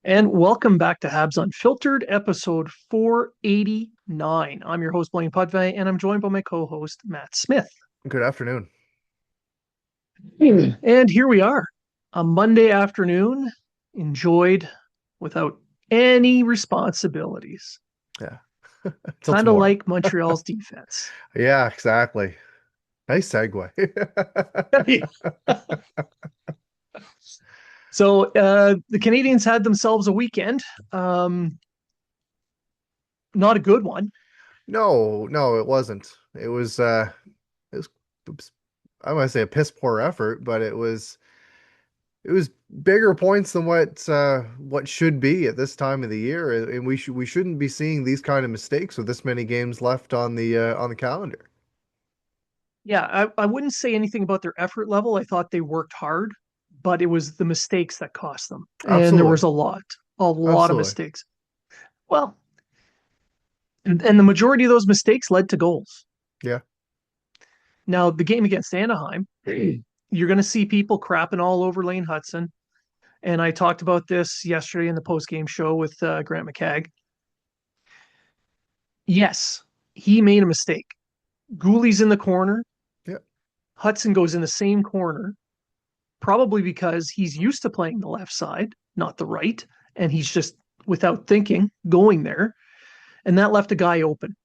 And welcome back to Habs Unfiltered, episode 489. I'm your host, Blain and I'm joined by my co-host, Matt Smith. Good afternoon. And here we are, a Monday afternoon, enjoyed without any responsibilities. Yeah. Till Kind of tomorrow. like Montreal's defense. Yeah, exactly. Nice segue. So the Canadiens had themselves a weekend. Not a good one. No, it wasn't. It was I want to say a piss poor effort, but it was bigger points than what should be at this time of the year, and we shouldn't be seeing these kind of mistakes with this many games left on the calendar. Yeah, I wouldn't say anything about their effort level. I thought they worked hard, but it was the mistakes that cost them. And there was Absolutely. a lot of Absolutely. mistakes. Well, and the majority of those mistakes led to goals. Yeah. Now, the game against Anaheim, you're going to see people crapping all over Lane Hudson. And I talked about this yesterday in the post-game show with Grant McCagg. Yes, he made a mistake. Gooley's in the corner. Yeah. Hudson goes in the same corner, probably because he's used to playing the left side, not the right, and he's just without thinking going there, and that left a guy open.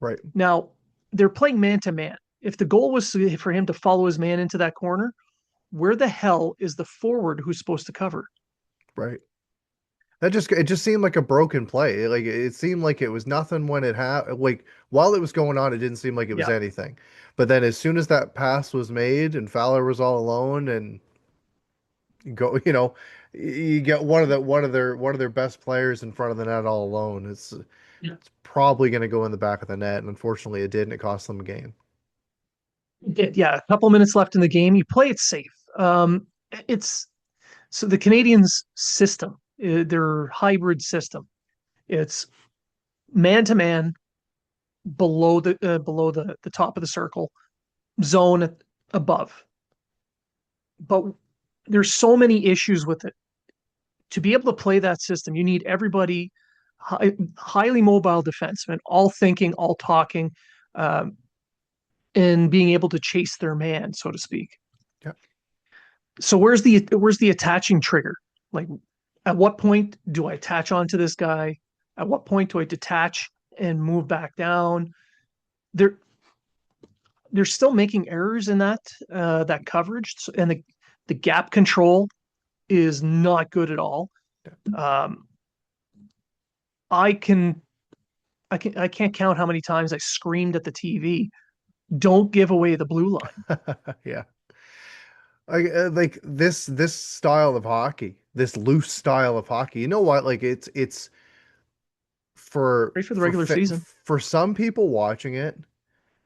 Right. Now they're playing man to man. If the goal was for him to follow his man into that corner, where the hell is the forward who's supposed to cover? Right. It just seemed like a broken play. Like it seemed like it was nothing when it happened. Like while it was going on, it didn't seem like it was Yeah, anything. But then as soon as that pass was made and Fowler was all alone and you go, you get one of their best players in front of the net all alone. It's probably going to go in the back of the net, and unfortunately, it did, and it cost them a game. yeah. A couple minutes left in the game. You play it safe. It's so the Canadians' system, their hybrid system. It's man to man below the top of the circle, zone above. But there's so many issues with it. To be able to play that system, you need everybody highly mobile defensemen, all thinking, all talking, um, and being able to chase their man, so to speak. Yeah. So where's the attaching trigger? Like, at what point do I attach onto this guy? At what point do I detach and move back down? They're they're still making errors in that coverage, and the gap control is not good at all. Um, I can I can't count how many times I screamed at the TV, "Don't give away the blue line." Yeah. Like this style of hockey, this loose style of hockey. You know what? Like it's for Right for the for regular fa- season. for some people watching it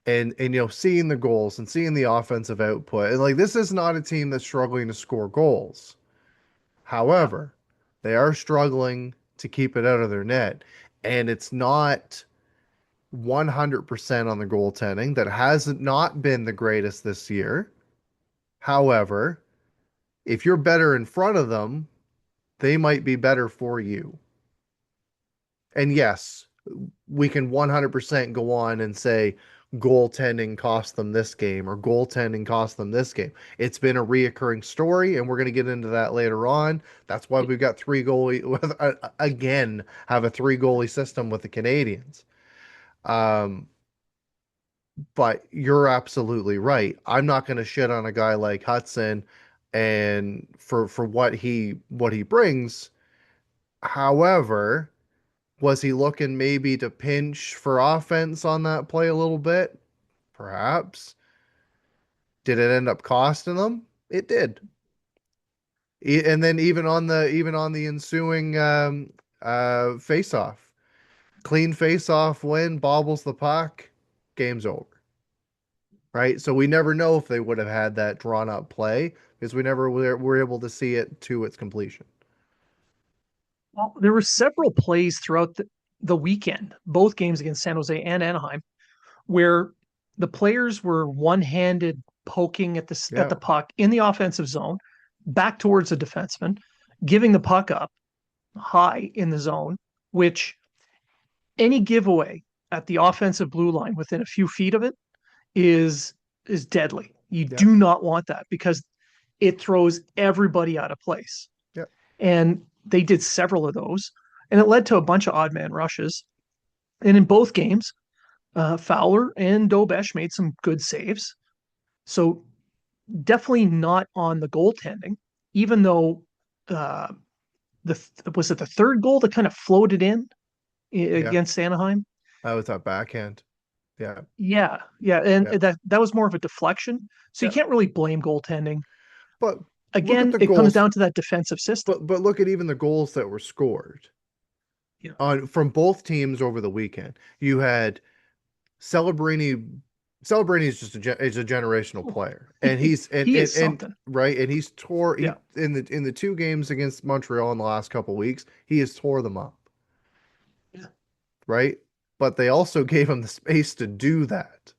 and seeing the goals and seeing the offensive output. And like this is not a team that's struggling to score goals. Yeah. However, they are struggling to keep it out of their net. And it's not 100% on the goaltending. That has not been the greatest this year. However, if you're better in front of them, they might be better for you. And yes, we can 100% go on and say goaltending cost them this game or goaltending cost them this game. It's been a reoccurring story, and we're going to get into that later on. That's why we've got three goalie again have a three goalie system with the Canadians. Um, but you're absolutely right. I'm not going to shit on a guy like Hudson and for what he brings. However, was he looking maybe to pinch for offense on that play a little bit? Perhaps. Did it end up costing them? It did. And then even on the ensuing face off, clean face off win, bobbles the puck, game's over. Right? So we never know if they would have had that drawn up play because we never were able to see it to its completion. Well, there were several plays throughout the weekend, both games against San Jose and Anaheim, where the players were one-handed poking at the Yeah. puck in the offensive zone, back towards the defenseman, giving the puck up. high in the zone, which any giveaway at the offensive blue line within a few feet of it is is deadly. You Yep. do not want that because it throws everybody out of place. Yep. And they did several of those, and it led to a bunch of odd man rushes. And in both games, Fowler and Dobesh made some good saves. So definitely not on the goaltending, even though uh, the was it the third goal that kind of floated in Yeah. against Anaheim? I was that backhand. Yeah. Yeah, yeah, and Yeah. that was more of a deflection. So you Yeah. can't really blame goaltending. But look at Again, the it comes goals. down to that defensive system. But look at even the goals that were scored Yeah. on from both teams over the weekend. You had Celebrini. Celebrini is just is a generational Oh, player, and he's he is and something. right, and he's tore Yeah. he in the two games against Montreal in the last couple of weeks, he has tore them up, Yeah. right? But they also gave him the space to do that.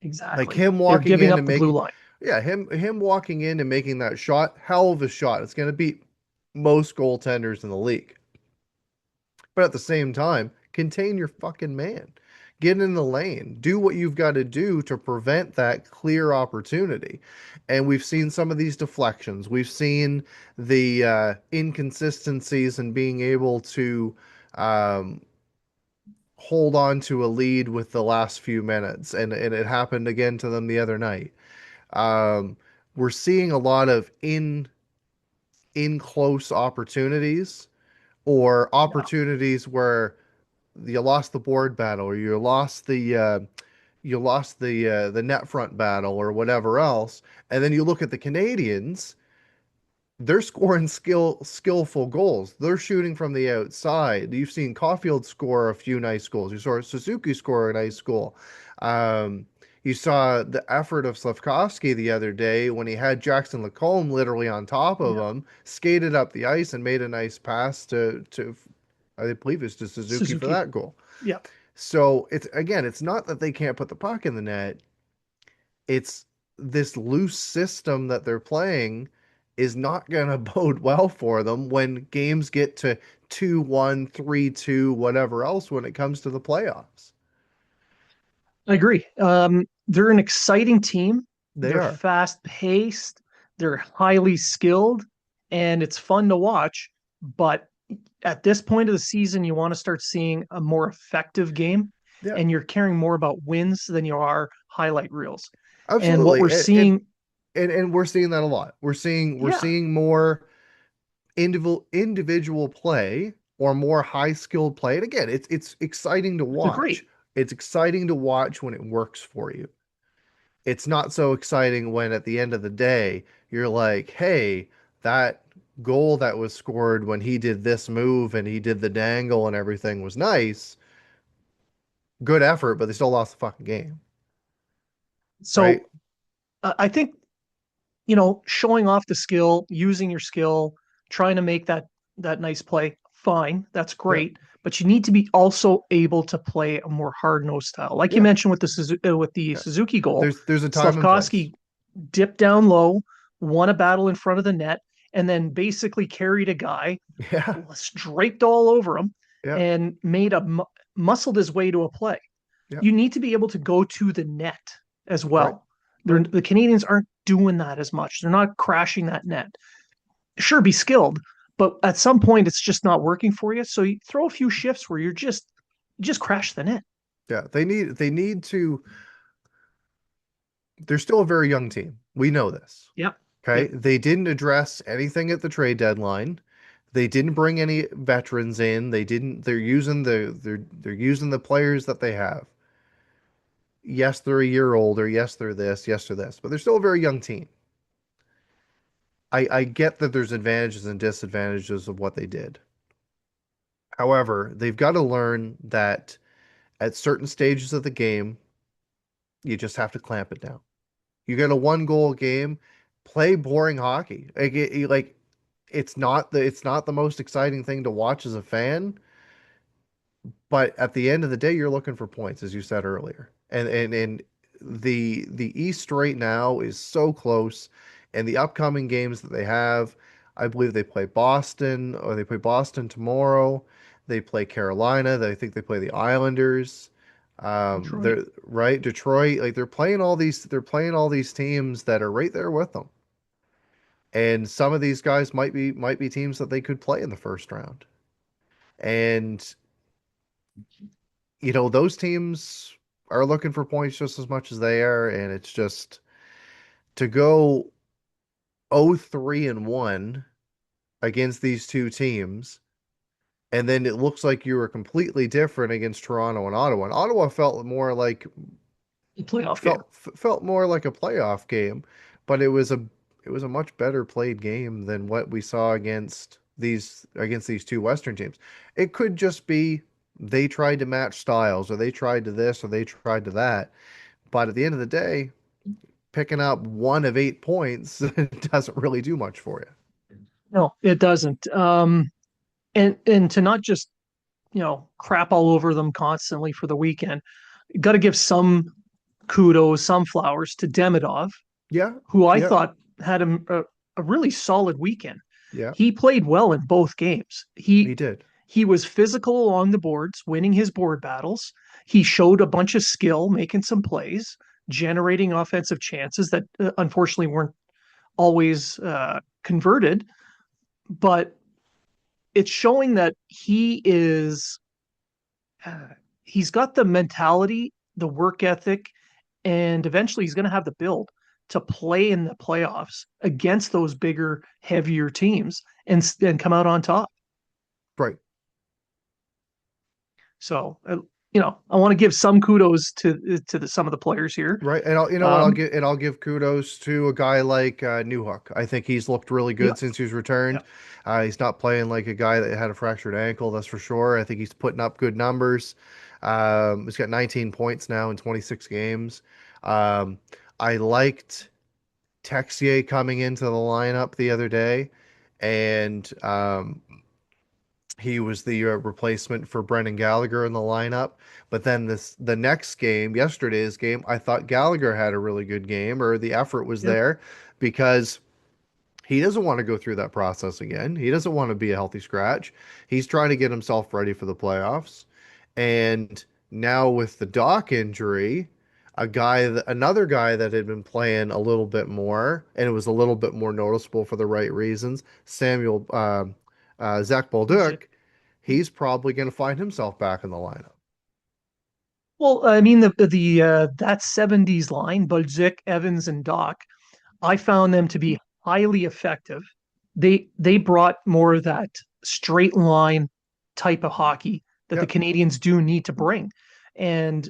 Like Exactly. him They're walking giving in up and the blue making, line. yeah, him walking in and making that shot, hell of a shot. It's going to beat most goaltenders in the league. But at the same time, contain your fucking man. Get in the lane. Do what you've got to do to prevent that clear opportunity. And we've seen some of these deflections. We've seen the inconsistencies in being able to um, hold on to a lead with the last few minutes. And it happened again to them the other night. Um, we're seeing a lot of in close opportunities or Yeah. opportunities where you lost the board battle or you lost the net front battle or whatever else, and then you look at the Canadians, they're scoring skillful goals. They're shooting from the outside. You've seen Caulfield score a few nice goals. You saw Suzuki score a nice goal. Um, you saw the effort of Slavkovsky the other day when he had Jackson Lacombe literally on top of Yeah. him, skated up the ice and made a nice pass to I believe it's to Suzuki for Suzuki. that goal. Yeah. So it's again, it's not that they can't put the puck in the net. It's this loose system that they're playing is not going to bode well for them when games get to 2-1, 3-2, whatever else when it comes to the playoffs. I agree. They're an exciting team. They They're are. fast paced. They're highly skilled, and it's fun to watch. But at this point of the season, you want to start seeing a more effective game, Yeah, and you're caring more about wins than you are highlight reels. And what absolutely. we're seeing, And we're seeing that a lot. We're yeah, seeing more individual play or more high skilled play. And again, it's exciting to watch. agree. It's exciting to watch when it works for you. It's not so exciting when at the end of the day you're like, hey, that goal that was scored when he did this move and he did the dangle and everything was nice. Good effort, but they still lost the fucking game, right? So I think showing off the skill, using your skill, trying to make that nice play, fine, that's Yeah, great. But you need to be also able to play a more hard nosed style, like you yeah, mentioned with the yeah. Suzuki goal. There's a time and place. Slavkovsky dipped down low, won a battle in front of the net, and then basically carried a guy, Yeah, draped all over him, yeah, and muscled his way to a play. yeah. You need to be able to go to the net as Right, well. right. The Canadians aren't doing that as much. They're not crashing that net. Sure, be skilled, but at some point it's just not working for you. So you throw a few shifts where you just crash the net. Yeah, they need to. They're still a very young team. We know this. Yep. Okay. Yep. They didn't address anything at the trade deadline. They didn't bring any veterans in. They're using they're using the players that they have. Yes, they're a year older. Yes, they're this. Yes, they're this. But they're still a very young team. I get that there's advantages and disadvantages of what they did. However, they've got to learn that at certain stages of the game, you just have to clamp it down. You get a one goal game, play boring hockey. Like it's not the most exciting thing to watch as a fan, but at the end of the day, you're looking for points, as you said earlier. And the East right now is so close, and the upcoming games that they have, I believe they play Boston, or they play Boston tomorrow. They play Carolina. I think they play the Islanders. Detroit. They're right, Detroit. Like they're playing all these teams that are right there with them. And some of these guys might be teams that they could play in the first round. And those teams are looking for points just as much as they are, and it's just to go 0-3-1 against these two teams, and then it looks like you were completely different against Toronto and Ottawa. And Ottawa Playoff game. felt more like a playoff game, but it was a much better played game than what we saw against these two Western teams. It could just be they tried to match styles, or they tried to this, or they tried to that. But at the end of the day, picking up 1 of 8 points doesn't really do much for you. No, it doesn't. And to not just crap all over them constantly for the weekend. You got to give some kudos, some flowers to Demidov, Yeah, who I yeah, thought had a really solid weekend. yeah, He played well in both games. he did. He was physical along the boards, winning his board battles. He showed a bunch of skill, making some plays, generating offensive chances that unfortunately weren't always converted. But it's showing that uh, he's got the mentality, the work ethic, and eventually he's going to have the build to play in the playoffs against those bigger, heavier teams and come out on top. Right. So, I want to give some kudos to some of the players here. Right, and you know what? I'll Um, give kudos to a guy like Newhook. I think he's looked really yeah, good since he's yeah, returned. He's not playing like a guy that had a fractured ankle, that's for sure. I think he's putting up good numbers. He's got 19 points now in 26 games. Um, I liked Texier coming into the lineup the other day, and he was the replacement for Brendan Gallagher in the lineup. But then the next game, yesterday's game, I thought Gallagher had a really good game, or the effort was yeah. there, because he doesn't want to go through that process again. He doesn't want to be a healthy scratch. He's trying to get himself ready for the playoffs. And now with the Doc injury, another guy that had been playing a little bit more, and it was a little bit more noticeable for the right reasons, Zach Bolduc, he's probably going to find himself back in the lineup. Well, I mean the that '70s line, Bolduc, Evans, and Doc. I found them to be highly effective. They brought more of that straight line type of hockey that the Yep, Canadians do need to bring. And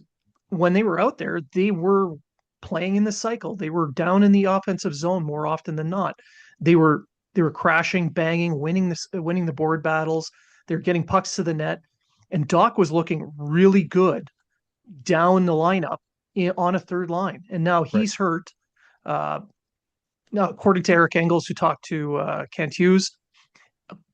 when they were out there, they were playing in the cycle. They were down in the offensive zone more often than not. They were they were crashing, banging, winning the board battles. They're getting pucks to the net. And Doc was looking really good down the lineup on a third line. And now right. he's hurt. Uh, Now, according to Eric Engels, who talked to Kent Hughes,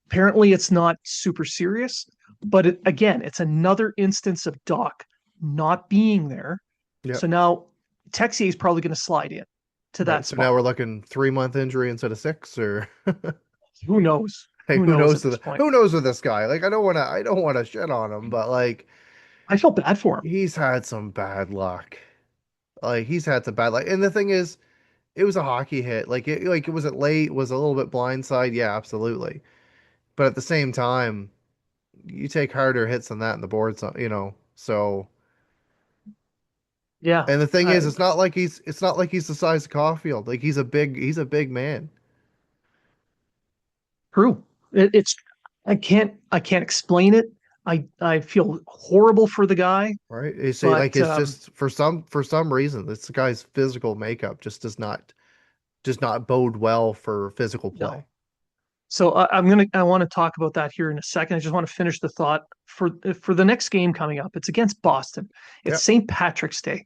apparently it's not super serious. But again, it's another instance of Doc not being there. Yep. So now Texier is probably going to slide in to Right. that So now spot. we're looking 3 month injury instead of six, or Who knows? hey, Who who knows knows at this point? who knows with this guy? Like, I don't want to shit on him, but like I felt bad for him. he's had some bad luck. Like he's had some bad luck. And the thing is, it was a hockey hit. Was it late? Was it a little bit blindside? Yeah, absolutely. But at the same time, you take harder hits than that in the boards, So, Yeah, and the thing is, uh, it's not like he's the size of Caulfield. Like he's a big man, true. It's I can't explain it. I feel horrible for the guy, right? It's but just for some reason, this guy's physical makeup just does not bode well for physical play. no. So I want to talk about that here in a second. I just want to finish the thought for the next game coming up. It's against Boston. It's Yep. St. Patrick's Day.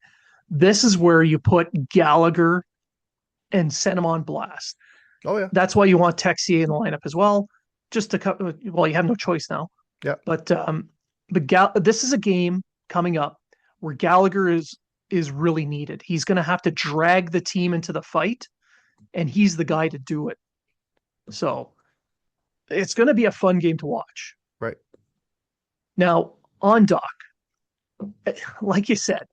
This is where you put Gallagher and send him on blast. Oh yeah. That's why you want Texier in the lineup as well. Just to well, you have no choice now. Yep. But this is a game coming up where Gallagher is really needed. He's going to have to drag the team into the fight, and he's the guy to do it. So It's going to be a fun game to watch. Right. Now, on Doc, like you said,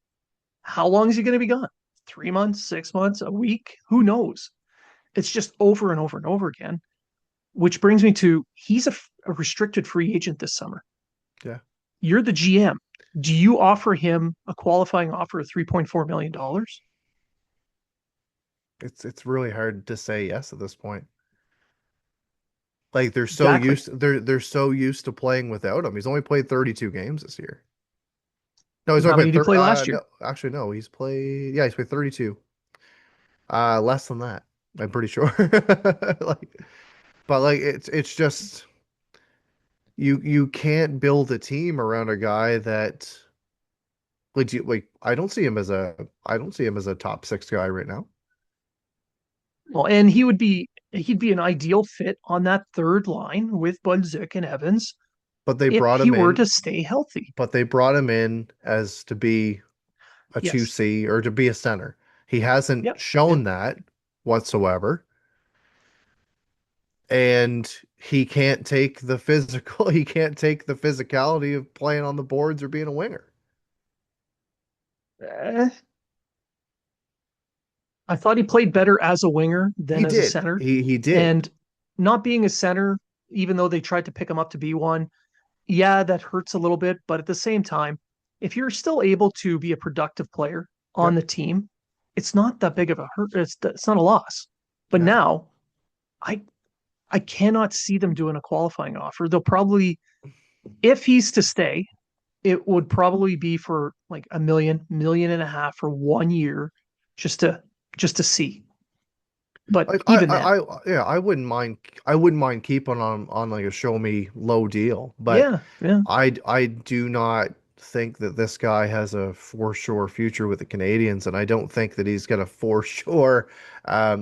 how long is he going to be gone? 3 months, 6 months, a week? Who knows? It's just over and over and over again, which brings me to he's a restricted free agent this summer. Yeah. You're the GM. Do you offer him a qualifying offer of $3.4 million? It's really hard to say yes at this point. Like Exactly. they're so used to playing without him. He's only played 32 games this year. No, he's And only how many played did he play last year? no, actually no, he's played 32. Less than that. I'm pretty sure. Like but like it's just you can't build a team around a guy that like I don't see him as a top six guy right now. Well, and he'd be an ideal fit on that third line with Budzik and Evans But they if brought he him were in to stay healthy. but they brought him in as to be a Yes. 2C or to be a center. He hasn't Yep. Yep. shown that whatsoever. And he can't take the physical, he can't take the physicality of playing on the boards or being a winger. Eh, I thought he played better as a winger than He as a did. center. He did. And not being a center, even though they tried to pick him up to be one, yeah, that hurts a little bit. But at the same time, if you're still able to be a productive player on Yep. the team, it's not that big of a hurt. It's not a loss. But Yeah. now I I cannot see them doing a qualifying offer. They'll probably, if he's to stay, it would probably be for like a million, million and a half for 1 year, just to just to see. But Like even then, yeah, I wouldn't mind keeping on like a show me low deal, but yeah, yeah. I do not think that this guy has a for sure future with the Canadiens, and I don't think that he's got a for sure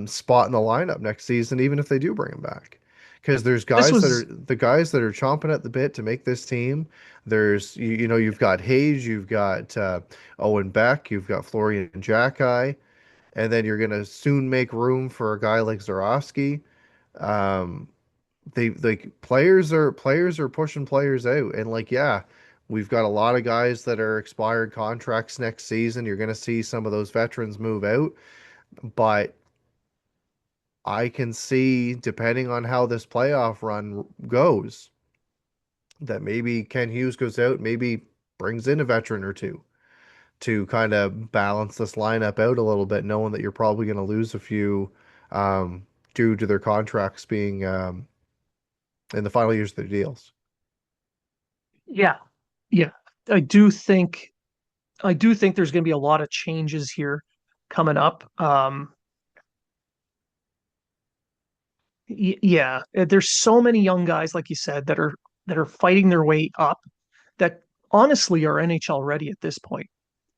spot in the lineup next season, even if they do bring him back. Because there's This guys that are was the guys that are chomping at the bit to make this team. There's you know you've got Hayes, you've got Owen Beck, you've got Florian Jacki, and then you're gonna soon make room for a guy like Zorowski. Um, they like players are pushing players out, and like yeah, we've got a lot of guys that are expired contracts next season. You're gonna see some of those veterans move out, but I can see depending on how this playoff run goes, that maybe Ken Hughes goes out, maybe brings in a veteran or two to kind of balance this lineup out a little bit, knowing that you're probably going to lose a few due to their contracts being in the final years of their deals. yeah, yeah. I do think I do think there's going to be a lot of changes here coming up. Yeah, there's so many young guys, like you said, that are fighting their way up that honestly are NHL ready at this point.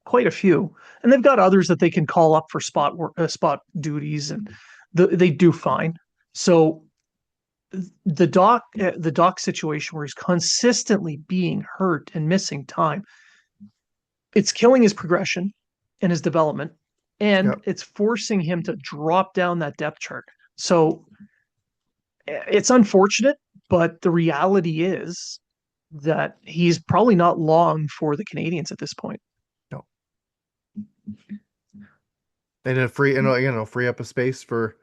Quite a few, and they've got others that they can call up for spot work, spot duties, and they do fine. So the doc situation where he's consistently being hurt and missing time, it's killing his progression and his development, and Yep. it's forcing him to drop down that depth chart. So it's unfortunate, but the reality is that he's probably not long for the Canadiens at this point. No. And free up a space for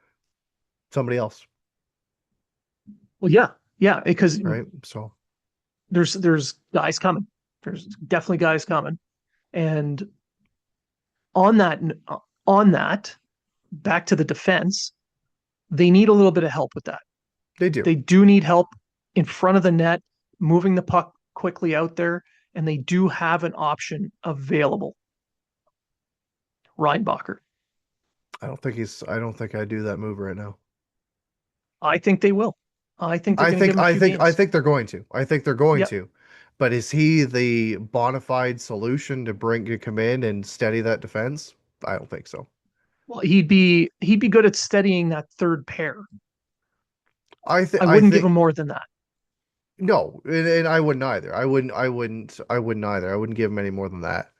somebody else, Well, yeah, yeah, because right? So there's guys coming. There's definitely guys coming, and on that on that, back to the defense, they need a little bit of help with that. they do. They do need help in front of the net, moving the puck quickly out there, and they do have an option available. Reinbacher. I don't think I do that move right now. I think they will. I think they're going to give him a few I games. think they're going to. I think they're going Yep. to. But is he the bona fide solution to come in and steady that defense? I don't think so. Well, he'd be good at steadying that third pair. I I wouldn't give think him more than that. no, and I wouldn't either. I wouldn't either. I wouldn't give him any more than that.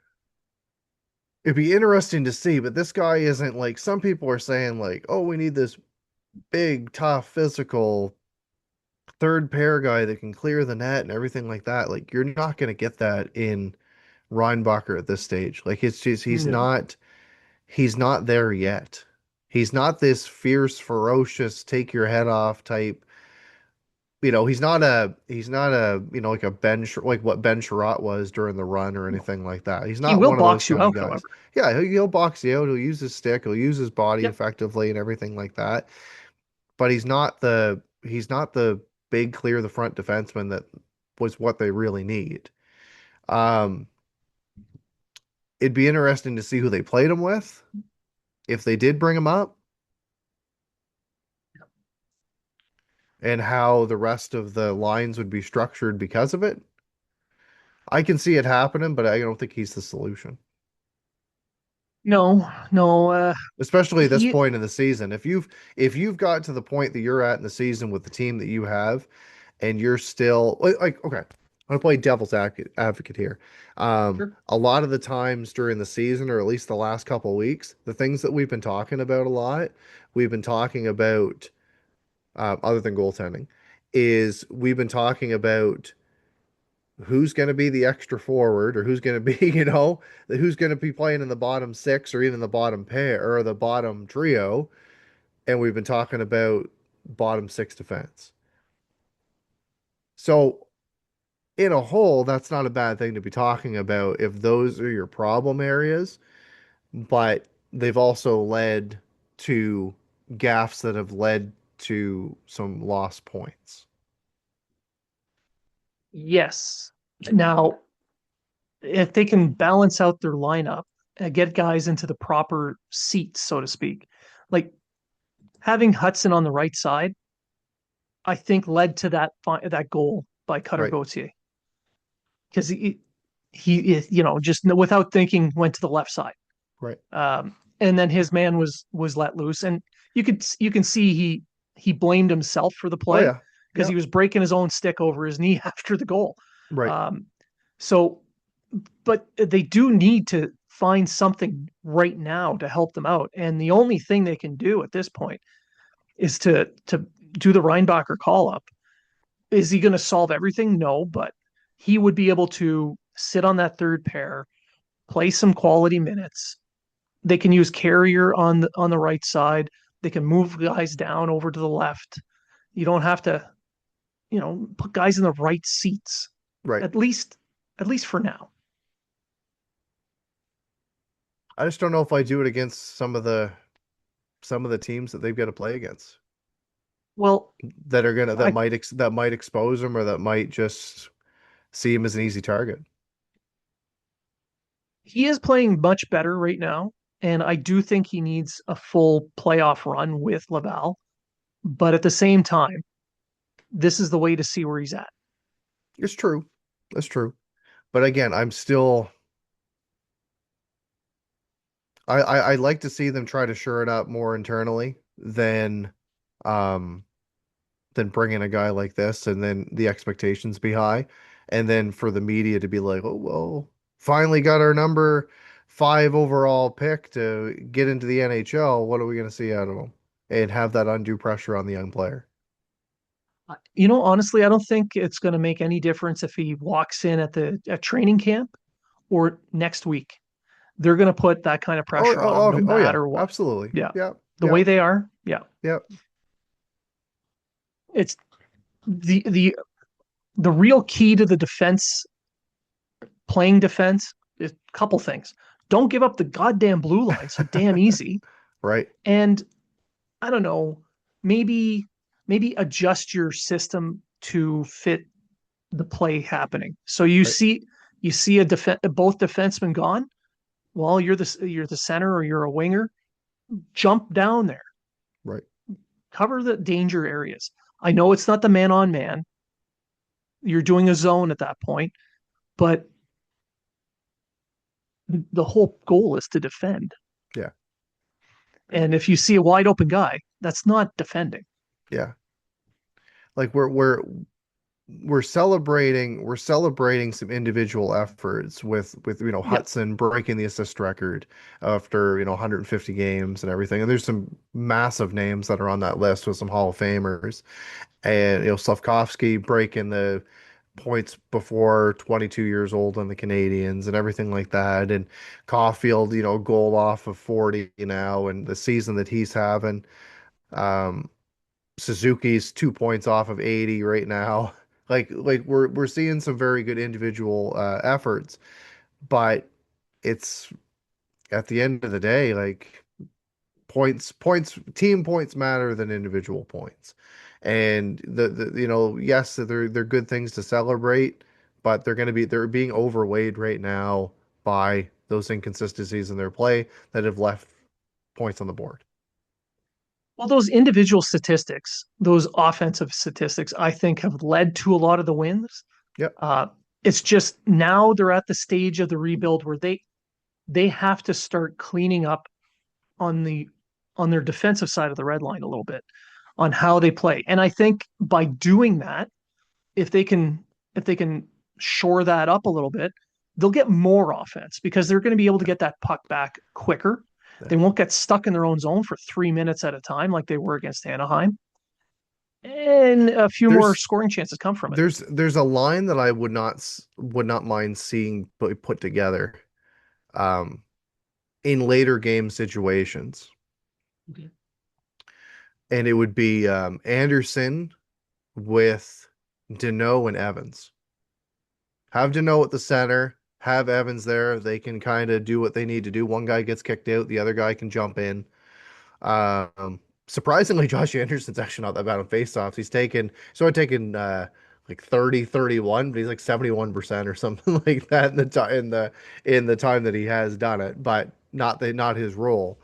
It'd be interesting to see, but this guy isn't like some people are saying like, "Oh, we need this big, tough, physical third pair guy that can clear the net and everything like that. Like you're not going to get that in Reinbacher at this stage. Like it's just No. he's not there yet. He's not this fierce, ferocious, take your head off type. He's not a like a like what Ben Sherratt was during the run or No. anything like that. He's He not will one of those box you kind of out, however. guys. Yeah, he'll box you out. He'll use his stick. He'll use his body Yep. effectively and everything like that. But he's not the big clear the front defenseman that was what they really need. Um, it'd be interesting to see who they played him with if they did bring him up and how the rest of the lines would be structured because of it. I can see it happening, but I don't think he's the solution. No, no. Especially at this He point in the season. If you've got to the point that you're at in the season with the team that you have, and you're still like okay, I'm gonna play devil's advocate here. Sure. A lot of the times during the season, or at least the last couple of weeks, the things that we've been talking about a lot, we've been talking about other than goaltending, is we've been talking about who's going to be the extra forward or who's going to be, who's going to be playing in the bottom six or even the bottom pair or the bottom trio. And we've been talking about bottom six defense. So, in a whole, that's not a bad thing to be talking about if those are your problem areas, but they've also led to gaffes that have led to some lost points. Yes. Now, if they can balance out their lineup and get guys into the proper seats, so to speak, like having Hudson on the right side, I think led to that goal by Cutter Right, Gauthier because just without thinking went to the left side, right. and then his man was let loose, and you can see he blamed himself for the Oh, play yeah. because he Yep. was breaking his own stick over his knee after the goal. Right, Um, so but they do need to find something right now to help them out. And the only thing they can do at this point is to do the Reinbacher call up. Is he going to solve everything? No, but he would be able to sit on that third pair, play some quality minutes. They can use Carrier on the right side. They can move guys down over to the left. You don't have to, put guys in the right seats. right. At least at least for now. I just don't know if I do it against some of the teams that they've got to play against Well, that are gonna I that might expose them or that might just see him as an easy target. he is playing much better right now, and I do think he needs a full playoff run with Laval. But at the same time, this is the way to see where he's at. It's true. That's true. But again, I'm still I'd like to see them try to shore it up more internally um than bring in a guy like this and then the expectations be high. And then for the media to be like, oh, well, finally got our number 5 overall pick to get into the NHL. What are we going to see out of him? And have that undue pressure on the young player. Honestly, I don't think it's going to make any difference if he walks in at training camp or next week. They're going to put that kind of Oh, pressure on him oh, no oh yeah, matter what. absolutely. Yeah. Yep, The way yep, they are, yeah. yep. It's the real key to the defense, playing defense, is a couple things. Don't give up the goddamn blue line so damn easy. Right, And I don't know, maybe maybe adjust your system to fit the play happening. So right, you see both defensemen gone. Well, you're the center or you're a winger. Jump down there, right. cover the danger areas. I know it's not the man on man. You're doing a zone at that point, but the whole goal is to defend. Yeah, And if you see a wide open guy, that's not defending. yeah. Like we're celebrating some individual efforts with Yeah. Hudson breaking the assist record after 150 games and everything. And there's some massive names that are on that list with some Hall of Famers. And Slavkovsky breaking the points before 22 years old on the Canadiens and everything like that. And Caulfield, goal off of 40 now and the season that he's having. Um, Suzuki's 2 points off of 80 right now. Like we're seeing some very good individual efforts, but it's at the end of the day, like team points matter than individual points. And yes, they're good things to celebrate, but they're being overlaid right now by those inconsistencies in their play that have left points on the board. Well, those individual statistics, those offensive statistics, I think have led to a lot of the wins. Yep. Uh, it's just now they're at the stage of the rebuild where they have to start cleaning up on the on their defensive side of the red line a little bit on how they play. And I think by doing that, if they can if they can shore that up a little bit, they'll get more offense because they're going to be able to get that puck back quicker. Yeah. They won't get stuck in their own zone for 3 minutes at a time like they were against Anaheim. And a few more There's scoring chances come from it. there's a line that I would not mind seeing put together um in later game situations. Okay. And it would be Anderson with Deneau and Evans. Have Deneau at the center, have Evans there. They can kind of do what they need to do. One guy gets kicked out, the other guy can jump in. Surprisingly, Josh Anderson's actually not that bad on faceoffs. Taken like 30, 31, but he's like 71% or something like that in the time that he has done it, but not his role.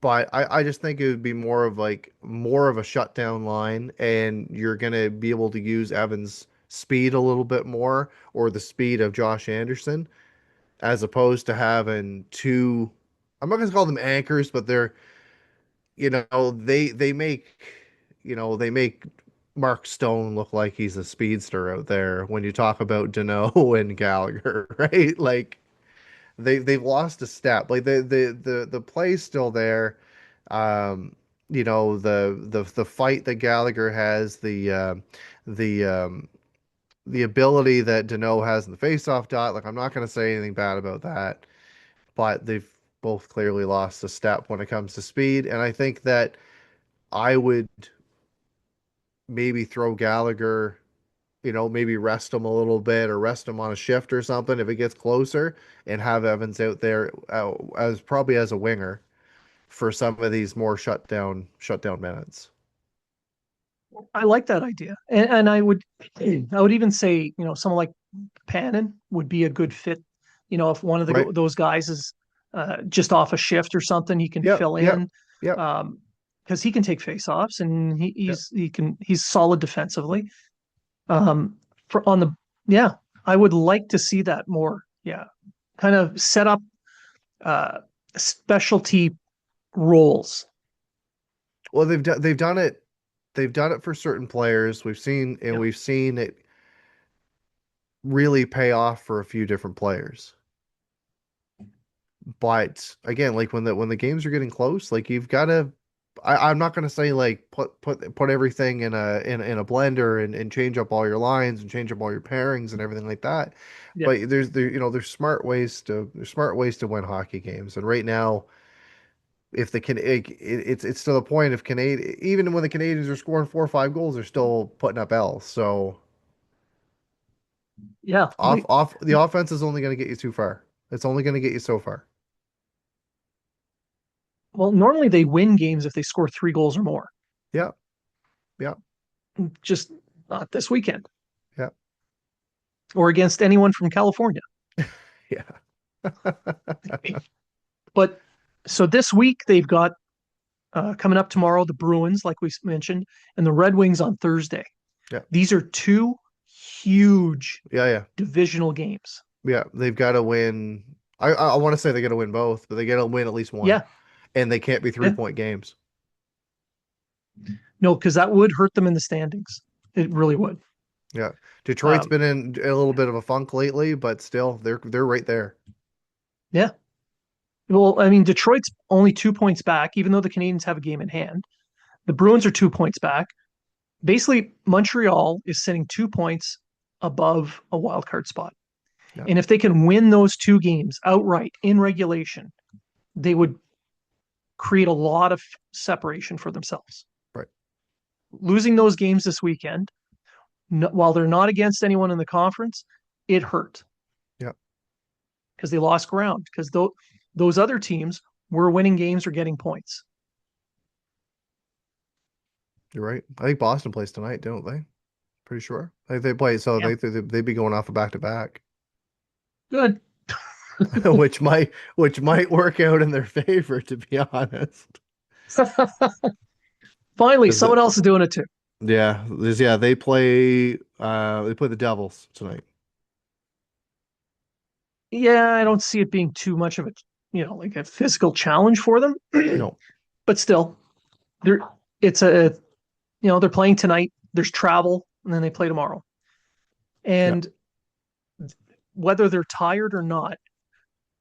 But I just think it would be more of a shutdown line, and you're gonna be able to use Evans' speed a little bit more, or the speed of Josh Anderson, as opposed to having two. I'm not gonna call them anchors, but they make Mark Stone look like he's a speedster out there when you talk about Deneau and Gallagher, right? Like they've lost a step. Like the play's still there. Um, the fight that Gallagher has, the the ability that Deneau has in the faceoff dot. Like I'm not going to say anything bad about that, but they've both clearly lost a step when it comes to speed. And I think that I would maybe throw Gallagher, maybe rest him a little bit or rest him on a shift or something if it gets closer, and have Evans out there as probably as a winger for some of these more shutdown minutes. I like that idea. And I would even say, someone like Pannon would be a good fit. If one of Right? those guys is just off a shift or something, he can Yep, fill yep, in yep, because he can take faceoffs and yep. he's solid defensively. For on the yeah, I would like to see that more. Yeah, kind of set up uh, specialty roles. Well, they've done it for certain players. Yeah, We've seen it really pay off for a few different players. But again, like when the games are getting close, like you've got to. I'm not gonna say like put everything in a blender and change up all your lines and change up all your pairings and everything like that. yeah, But there's smart ways to win hockey games. And right now, if the can it's to the point of Canadian even when the Canadians are scoring 4 or 5 goals, they're still putting up L's. So yeah. off the offense is only going to get you too far. It's only going to get you so far. Well, normally they win games if they score 3 goals or more. Yeah, yeah, Just not this weekend yeah, or against anyone from California. yeah, But so this week they've got coming up tomorrow the Bruins, like we mentioned, and the Red Wings on Thursday. yeah, These are two huge yeah, yeah, divisional games. yeah. They've got to win. I want to say they got to win both, but they got to win at least one, Yeah, and they can't be three yeah. point games. No, because that would hurt them in the standings. It really would. Yeah. Detroit's Um, been in a little bit of a funk lately, but still they're right there. yeah. Well, I mean, Detroit's only 2 points back, even though the Canadiens have a game in hand. The Bruins are 2 points back. Basically, Montreal is sitting 2 points above a wild card spot. Yeah. And if they can win those two games outright in regulation, they would create a lot of separation for themselves. Right. Losing those games this weekend, while they're not against anyone in the conference, it hurt Yeah. because they lost ground because those other teams were winning games or getting points. You're right. I think Boston plays tonight, don't they? Pretty sure. I think they play, so Yeah, they'd be going off a back to back, good. which might work out in their favor, to be honest. Finally, Because someone else is doing it too. yeah, they play the Devils tonight. Yeah, I don't see it being too much of a like a physical challenge for them, No. but still, they're it's a they're playing tonight. There's travel, and then they play tomorrow. Yeah. And whether they're tired or not,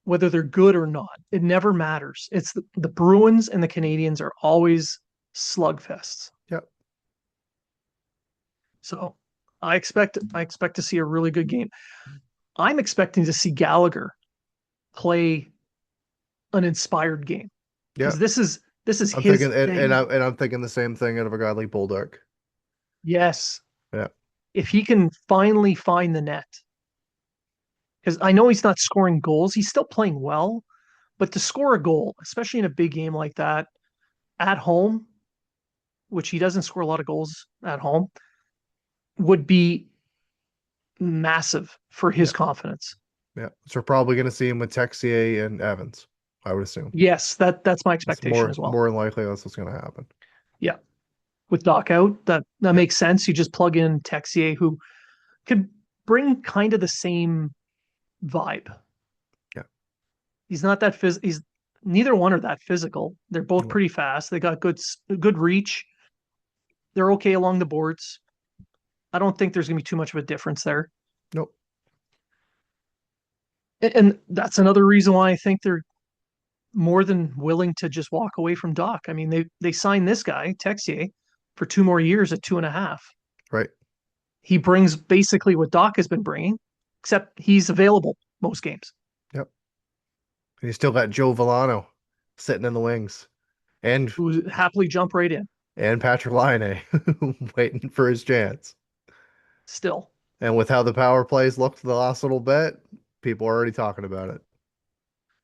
whether they're good or not, it never matters. It's the Bruins and the Canadiens are always slugfests. Yeah. So I expect to see a really good game. I'm expecting to see Gallagher play an inspired game Yeah. because this is I'm his thinking thing. and I'm thinking the same thing out of a guy like Bulldog. Yes, Yeah. if he can finally find the net, because I know he's not scoring goals, he's still playing well, but to score a goal, especially in a big game like that at home, which he doesn't score a lot of goals at home, would be massive for Yeah. his confidence. Yeah. So we're probably going to see him with Texier and Evans, I would assume. Yes, that's my It's expectation more as well. more than likely that's what's going to happen. Yeah, with Doc out, that Yeah. makes sense. You just plug in Texier, who could bring kind of the same vibe. Yeah. He's not that He's neither one are that physical. They're both No. pretty fast. They got good reach. They're okay along the boards. I don't think there's gonna be too much of a difference there. Nope. And that's another reason why I think they're more than willing to just walk away from Doc. I mean, they signed this guy Texier for 2 more years at 2.5. Right. He brings basically what Doc has been bringing, except he's available most games. Yep. And you still got Joe Villano sitting in the wings and Who happily jump right in Patrick Laine waiting for his chance. still. And with how the power plays looked the last little bit, people are already talking about it.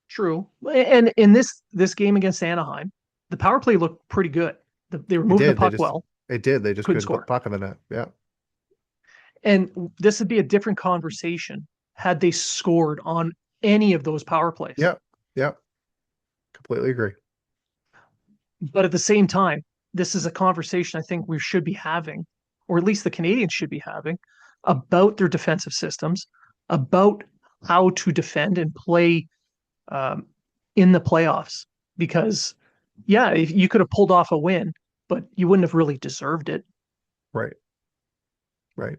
True. And in this game against Anaheim, the power play looked pretty good. They were It moving the did. puck well, They just couldn't couldn't put score. puck in the net. Yeah. And this would be a different conversation had they scored on any of those power plays. Yeah. Yeah. Completely agree. But at the same time, this is a conversation I think we should be having, or at least the Canadiens should be having, about their defensive systems, about how to defend and play um, in the playoffs. Because, yeah, if you could have pulled off a win, but you wouldn't have really deserved it. Right. Right.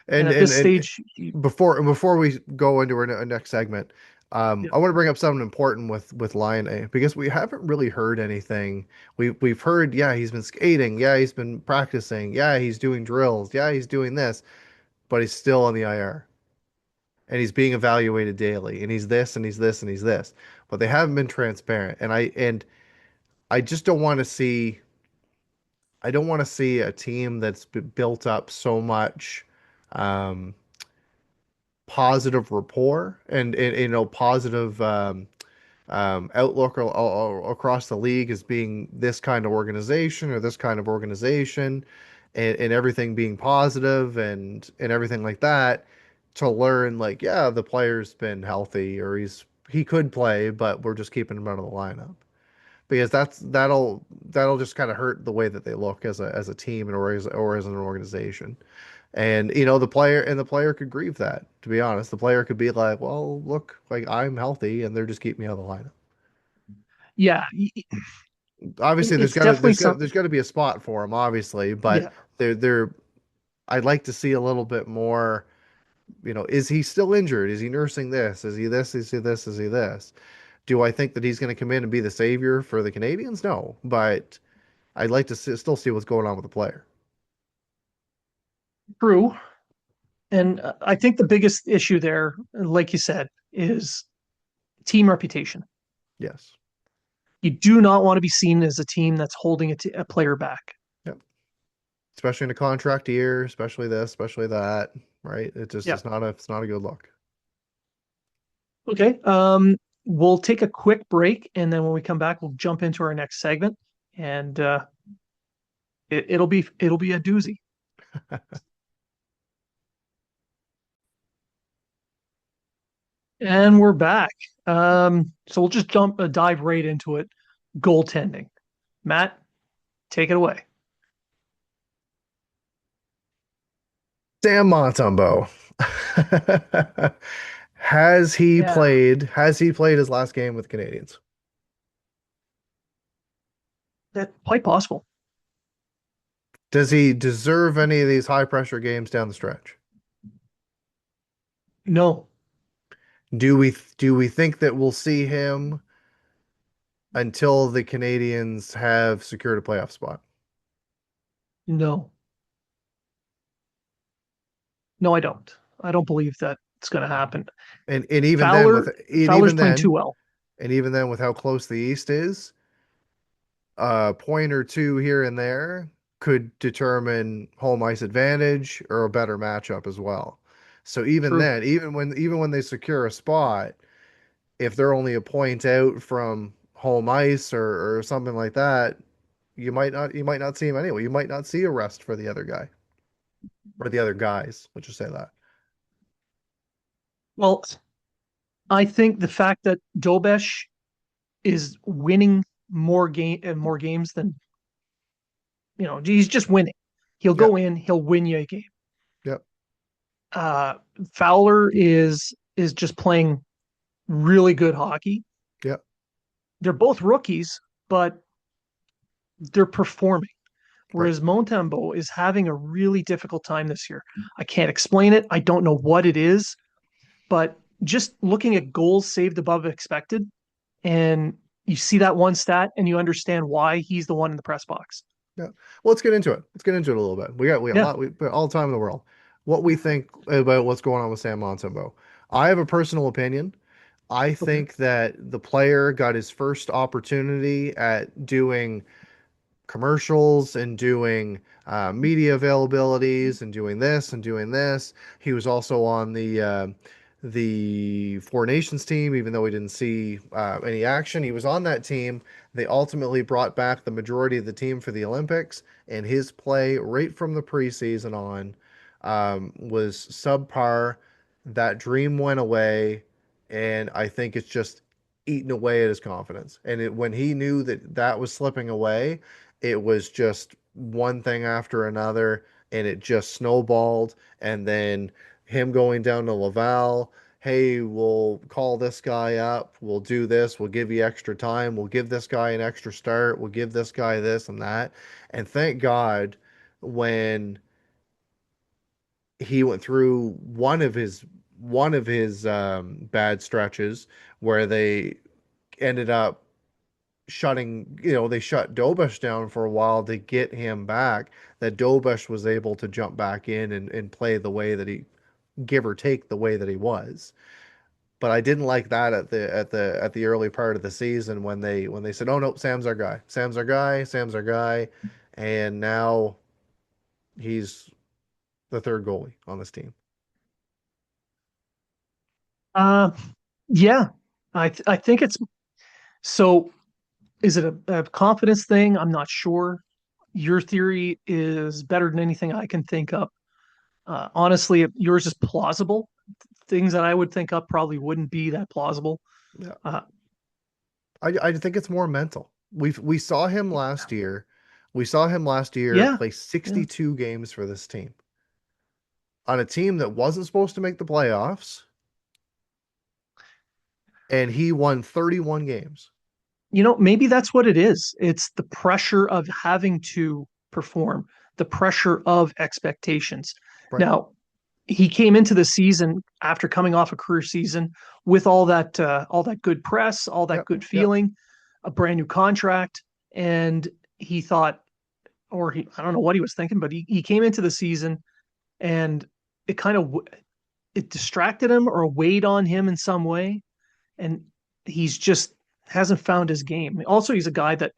And And at and this and stage, before we go into our next segment, yeah, I want to bring up something important with Lion A because we haven't really heard anything. We've heard, yeah, he's been skating, yeah, he's been practicing, yeah, he's doing drills, yeah, he's doing this, but he's still on the IR and he's being evaluated daily, and he's this and he's this and he's this, but they haven't been transparent, and I just don't want to see. I don't want to see a team that's built up so much. Um, Positive rapport and positive outlook across the league as being this kind of organization or this kind of organization, and everything being positive and everything like that, to learn like, yeah, the player's been healthy or he could play, but we're just keeping him out of the lineup because that'll just kind of hurt the way that they look as a team or as an organization. And the player could grieve that. To be honest, the player could be like, "Well, look, like I'm healthy, and they're just keeping me out of the lineup." yeah, Obviously, it's definitely there's something. got to be a spot for him, obviously, but Yeah, they're I'd like to see a little bit more, is he still injured? Is he nursing this? Is he this? Is he this? Is he this? Do I think that he's going to come in and be the savior for the Canadians? No, but I'd like to still see what's going on with the player. True. And I think the biggest issue there, like you said, is team reputation. Yes. You do not want to be seen as a team that's holding a player back. Yep. Especially in a contract year, especially this, especially that, right? It just Yeah. it's not a good look. Okay. We'll take a quick break, and then when we come back, we'll jump into our next segment, and it'll be a doozy. And we're back. So we'll just dive right into it. Goaltending. Matt, take it away. Sam Montembeault. Yeah, Has he played his last game with the Canadians? that's quite possible. Does he deserve any of these high pressure games down the stretch? No, Do we think that we'll see him until the Canadians have secured a playoff spot? no, no, I don't. I don't believe that it's going to happen. And Fowler's playing too well. even then with how close the East is, a point or two here and there could determine home ice advantage or a better matchup as well. So even True. then, even when they secure a spot, if they're only a point out from home ice or something like that, you might not see him anyway. You might not see a rest for the other guy or the other guys. Let's just say that. Well, I think the fact that Dobesh is winning more games than he's just winning. He'll Yep. go in, he'll win you a game. Yep. Uh, Fowler is just playing really good hockey. Yep. They're both rookies, but they're performing. Right. Whereas Montembeault is having a really difficult time this year. I can't explain it. I don't know what it is, but just looking at goals saved above expected, and you see that one stat, and you understand why he's the one in the press box. Yeah. Well, let's get into it. Let's get into it a little bit. We got a Yeah. lot. We got all the time in the world. What we think about what's going on with Sam Montembeault. I have a personal opinion. I Okay. think that the player got his first opportunity at doing commercials and doing media availabilities and doing this and doing this. He was also on the Four Nations team, even though we didn't see any action. He was on that team. They ultimately brought back the majority of the team for the Olympics, and his play right from the preseason on was subpar. That dream went away, and I think it's just eaten away at his confidence. And when he knew that that was slipping away, it was just one thing after another, and it just snowballed. And then him going down to Laval, hey, we'll call this guy up, we'll do this, we'll give you extra time, we'll give this guy an extra start, we'll give this guy this and that. And thank God when he went through one of his bad stretches where they ended up they shut Dobush down for a while to get him back, that Dobush was able to jump back in and play the way that he, give or take the way that he was. But I didn't like that at the early part of the season when they said, "Oh no, Sam's our guy. Sam's our guy. Sam's our guy." And now he's the third goalie on this team. Uh, yeah, I think it's so. Is it a confidence thing? I'm not sure. Your theory is better than anything I can think of. Honestly, yours is plausible. Things that I would think up probably wouldn't be that plausible. Yeah. Uh, I think it's more mental. We saw him last year. We saw him last year yeah, play yeah. 62 games for this team on a team that wasn't supposed to make the playoffs, and he won 31 games. Maybe that's what it is. It's the pressure of having to perform. the pressure of expectations. Right. Now, he came into the season after coming off a career season with all that good press, all that Yep. good Yep. feeling, a brand new contract, and he thought, or he I don't know what he was thinking, but he came into the season and it kind of it distracted him or weighed on him in some way, and he's just hasn't found his game. Also, he's a guy that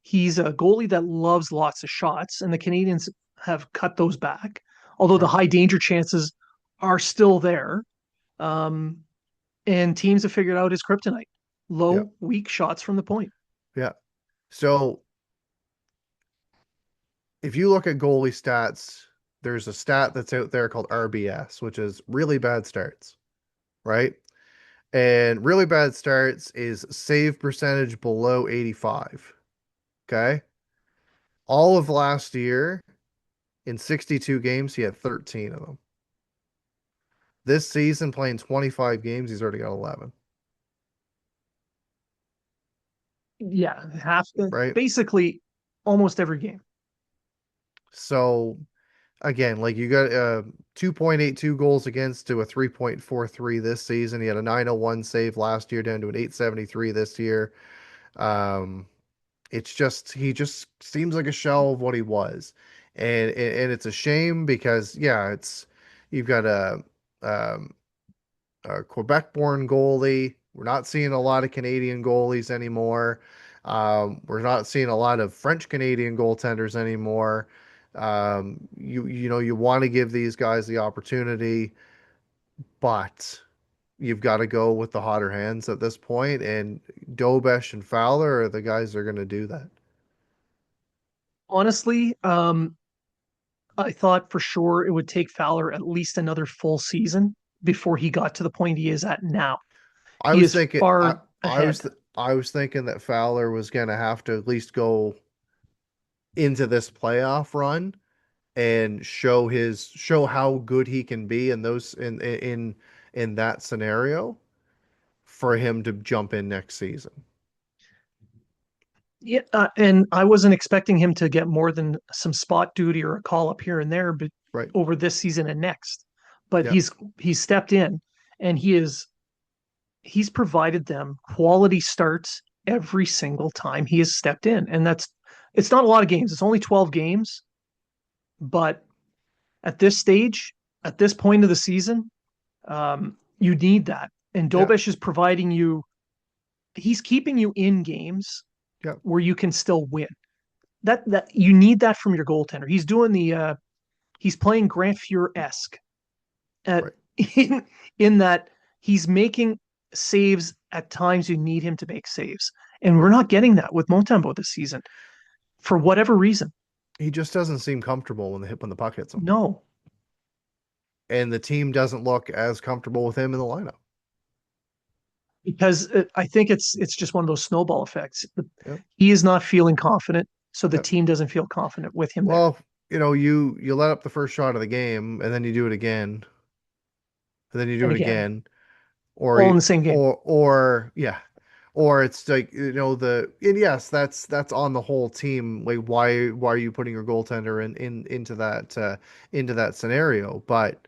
he's a goalie that loves lots of shots, and the Canadiens have cut those back. Although the Right. high danger chances are still there, um, and teams have figured out his kryptonite: Yep. low, weak shots from the point. Yeah. So if you look at goalie stats, there's a stat that's out there called RBS, which is really bad starts, right? And really bad starts is save percentage below 85. Okay. All of last year, in 62 games, he had 13 of them. This season, playing 25 games, he's already got 11, Yeah, half right? basically almost every game. So, again, like you got 2.82 goals against to a 3.43 this season. He had a 901 save last year down to an 873 this year. Um, it's just, he just seems like a shell of what he was. And it's a shame because, yeah, you've got um, a Quebec-born goalie. We're not seeing a lot of Canadian goalies anymore. We're not seeing a lot of French Canadian goaltenders anymore. You want to give these guys the opportunity, but you've got to go with the hotter hands at this point, and Dobesh and Fowler are the guys that are going to do that. Honestly, I thought for sure it would take Fowler at least another full season before he got to the point he is at now. I He was is thinking, far ahead. I was thinking that Fowler was going to have to at least go into this playoff run and show how good he can be in those in that scenario for him to jump in next season. Yeah, and I wasn't expecting him to get more than some spot duty or a call up here and there, but Right. over this season and next. But Yep. he's stepped in, and he's provided them quality starts every single time he has stepped in, and that's it's not a lot of games. It's only 12 games, but at this stage, at this point of the season, you need that. And Yep. Dobesh is providing you. He's keeping you in games Yep. where you can still win. That you need that from your goaltender. He's doing the he's playing Grant Fuhr esque at Right. in in that he's making saves at times you need him to make saves, and we're Right. not getting that with Montembeault this season for whatever reason. He just doesn't seem comfortable when the puck hits him, No, and the team doesn't look as comfortable with him in the lineup. because I think it's just one of those snowball effects. Yep. He is not feeling confident, so the Yep. team doesn't feel confident with him there. Well, you let up the first shot of the game, and then you do it again, and then you do And it again, again, or all in the same game. or yeah, or it's like and yes, that's on the whole team. Like why are you putting your goaltender into that scenario? But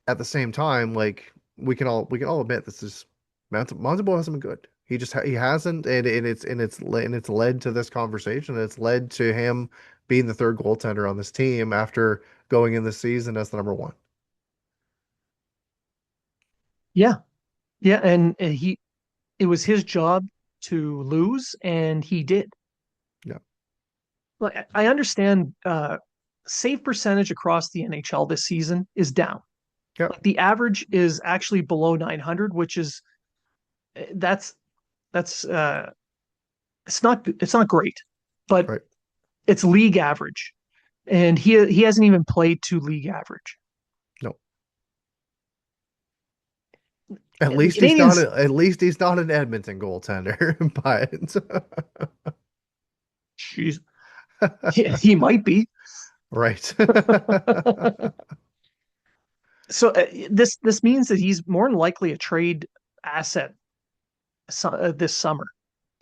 at the same time, like we can all admit this is Montembeault hasn't been good. He hasn't, and it's led to this conversation. It's led to him being the third goaltender on this team after going in the season as the number one. Yeah, yeah, and he it was his job to lose, and he did. Yeah, Like I understand, save percentage across the NHL this season is down. yeah, Like the average is actually below 900, which is that's that's it's not great, but right. it's league average, and he hasn't even played to league average. No, The Canadians, at least he's not an Edmonton goaltender, but geez, he might be. right. So this means that he's more than likely a trade asset this summer.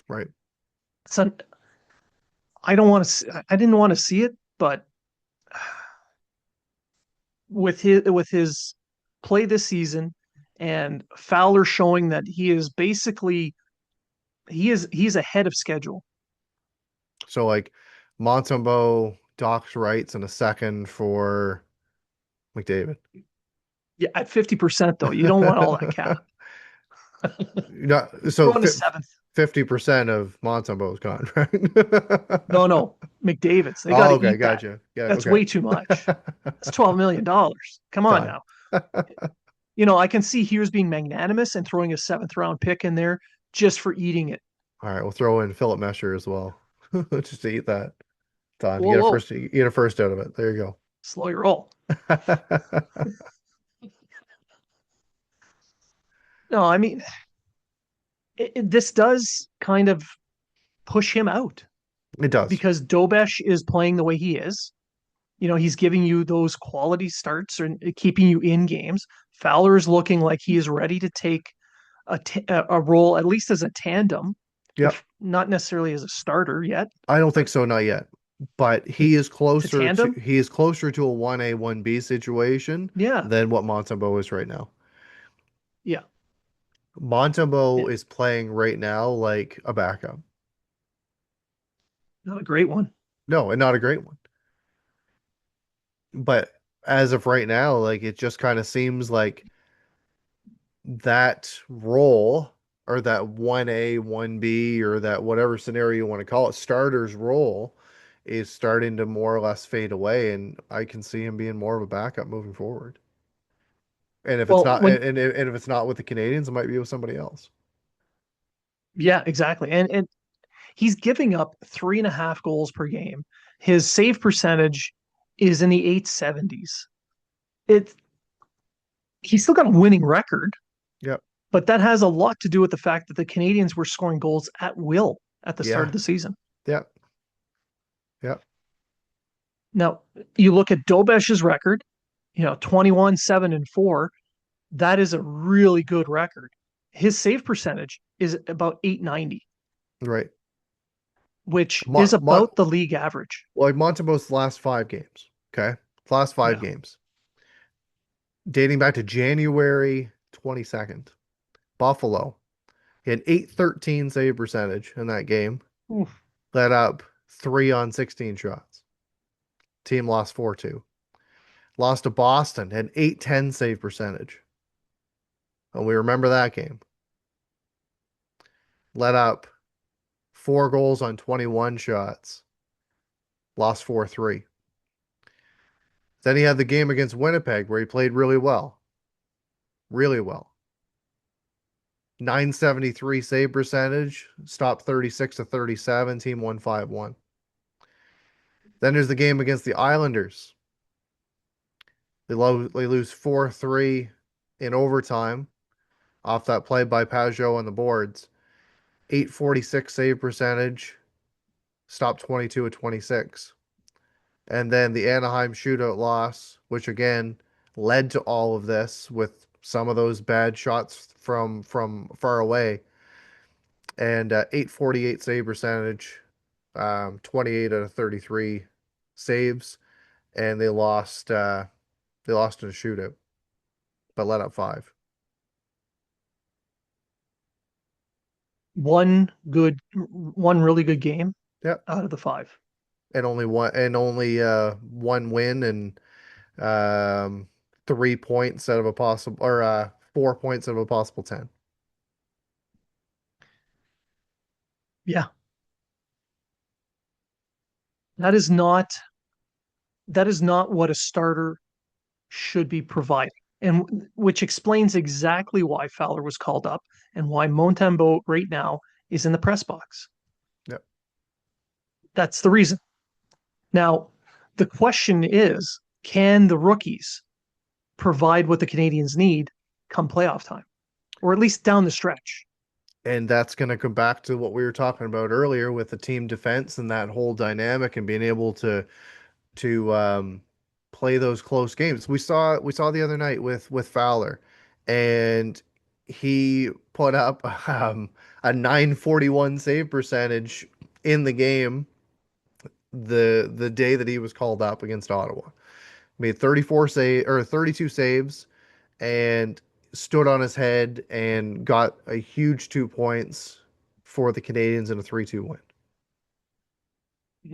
Right. So I don't want to. I didn't want to see it, but with his play this season, and Fowler showing that he is basically he's ahead of schedule. So like Montembeault, Doc's rights, and a second for McDavid. Yeah, at 50% though, you don't want all that cap. No, so Throw in a seventh. 50% of Montembeault's contract. No, no, McDavid's. They got Oh, to okay, eat that. gotcha. Yeah, That's okay. way too much. That's $12 million. Come on Done. now. I can see Hughes being magnanimous and throwing a seventh round pick in there just for eating it. All right, we'll throw in Philip Mesher as well, just to eat that. Done. Whoa, whoa, You get a first out of it. There you slow your roll. go. No, I mean, this does kind of push him out It does. because Dobesh is playing the way he is. He's giving you those quality starts and keeping you in games. Fowler is looking like he is ready to take a role, at least as a tandem, Yep. if not necessarily as a starter yet, I don't think but so, not yet. But to tandem. he is closer to a 1A 1B situation Yeah, than what Montembeault is right now. yeah, Montembeault yeah. is playing right now like a backup. Not a great one. No, and not a great one. But as of right now, like it just kind of seems like that role or that 1A, 1B or that whatever scenario you want to call it, starter's role is starting to more or less fade away. And I can see him being more of a backup moving forward. And if it's Well, not, when and if it's not with the Canadians, it might be with somebody else. yeah, exactly, and he's giving up 3.5 goals per game. His save percentage is in the 870s. It He's still got a winning record, Yep. but that has a lot to do with the fact that the Canadians were scoring goals at will at the start Yeah. of the season. Yep. Yep. Now, you look at Dobesh's record, 21, 7, and 4. That is a really good record. His save percentage is about 890, Right. which Mon, is Mon, about the league average. like Montembeault's last 5 games. Okay. Last five Yeah. games. Dating back to January 22nd. Buffalo. He had 813 save percentage in that game. Oof. Let up 3 on 16 shots. Team lost 4-2. Lost to Boston, had 810 save percentage. And we remember that game. Let up 4 goals on 21 shots. Lost 4-3. Then he had the game against Winnipeg where he played really well. Really well. 973 save percentage, stopped 36 to 37, team won 5-1. Then there's the game against the Islanders. They lose 4-3 in overtime off that play by Pajot on the boards. 846 save percentage, stopped 22 of 26. And then the Anaheim shootout loss, which again led to all of this with some of those bad shots from far away. And 848 save percentage, 28 out of 33 saves, and they lost in a shootout, but let up five. One really good game Yep. out of the five. And only one win and um 3 points out of a possible or 4 points out of a possible 10. Yeah, that is not that is not what a starter should be providing, and which explains exactly why Fowler was called up and why Montembeault right now is in the press box. Yep. That's the reason. Now, the question is, can the rookies provide what the Canadians need come playoff time, or at least down the stretch? And that's going to come back to what we were talking about earlier with the team defense and that whole dynamic and being able to play those close games. We saw the other night with Fowler, and he put up a 941 save percentage in the game the day that he was called up against Ottawa. made 32 saves and stood on his head and got a huge 2 points for the Canadiens in a 3-2 win.